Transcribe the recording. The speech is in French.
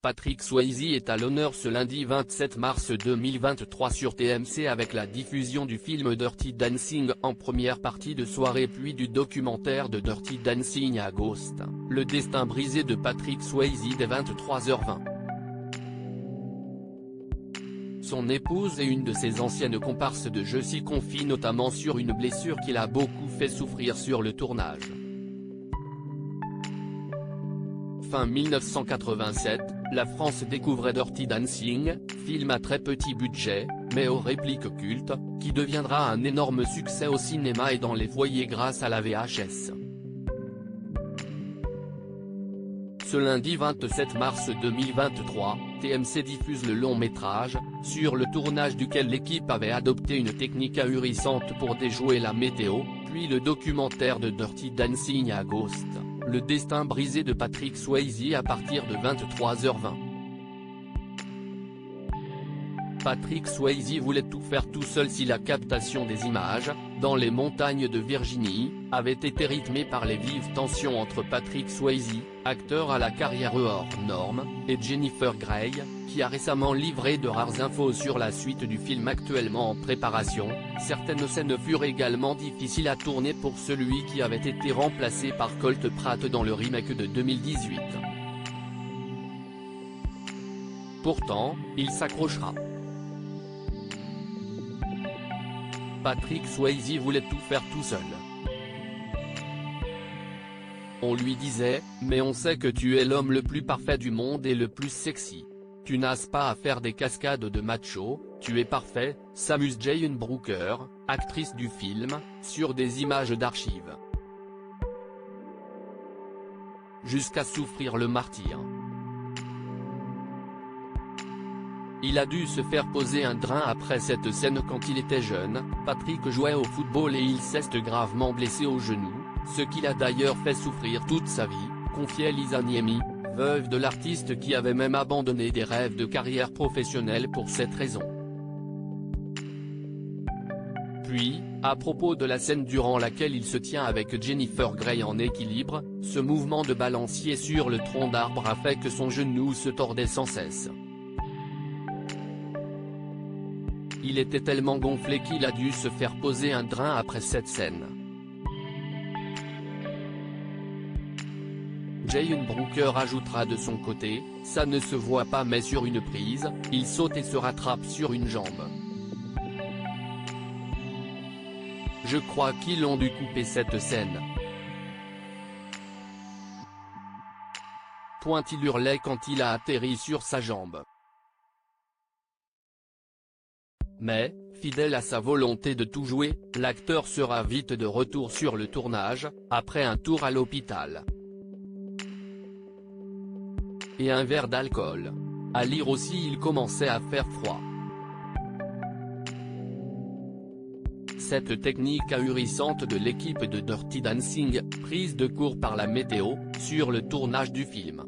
Patrick Swayze est à l'honneur ce lundi 27 mars 2023 sur TMC avec la diffusion du film Dirty Dancing en première partie de soirée puis du documentaire de Dirty Dancing à Ghost, le destin brisé de Patrick Swayze dès 23h20. Son épouse et une de ses anciennes comparses de jeu s'y confient notamment sur une blessure qui l'a beaucoup fait souffrir sur le tournage. Fin 1987, la France découvrait Dirty Dancing, film à très petit budget, mais aux répliques cultes, qui deviendra un énorme succès au cinéma et dans les foyers grâce à la VHS. Ce lundi 27 mars 2023, TMC diffuse le long métrage, sur le tournage duquel l'équipe avait adopté une technique ahurissante pour déjouer la météo, puis le documentaire de Dirty Dancing à Ghost, le destin brisé de Patrick Swayze à partir de 23h20. Patrick Swayze voulait tout faire tout seul si la captation des images, dans les montagnes de Virginie, avait été rythmée par les vives tensions entre Patrick Swayze, acteur à la carrière hors norme, et Jennifer Grey, qui a récemment livré de rares infos sur la suite du film actuellement en préparation. Certaines scènes furent également difficiles à tourner pour celui qui avait été remplacé par Colt Pratt dans le remake de 2018. Pourtant, il s'accrochera. Patrick Swayze voulait tout faire tout seul. On lui disait, mais on sait que tu es l'homme le plus parfait du monde et le plus sexy. Tu n'as pas à faire des cascades de macho, tu es parfait, s'amuse Jane Brooker, actrice du film, sur des images d'archives. Jusqu'à souffrir le martyre. Il a dû se faire poser un drain après cette scène quand il était jeune. Patrick jouait au football et il s'est gravement blessé au genou, ce qui l'a d'ailleurs fait souffrir toute sa vie, confiait Lisa Niemi, veuve de l'artiste qui avait même abandonné des rêves de carrière professionnelle pour cette raison. Puis, à propos de la scène durant laquelle il se tient avec Jennifer Grey en équilibre, ce mouvement de balancier sur le tronc d'arbre a fait que son genou se tordait sans cesse. Il était tellement gonflé qu'il a dû se faire poser un drain après cette scène. Jane Brooker ajoutera de son côté, ça ne se voit pas mais sur une prise, il saute et se rattrape sur une jambe. Je crois qu'ils ont dû couper cette scène. Il hurlait quand il a atterri sur sa jambe. Mais, fidèle à sa volonté de tout jouer, l'acteur sera vite de retour sur le tournage, après un tour à l'hôpital. Et un verre d'alcool. À lire aussi il commençait à faire froid. Cette technique ahurissante de l'équipe de Dirty Dancing, prise de court par la météo, sur le tournage du film.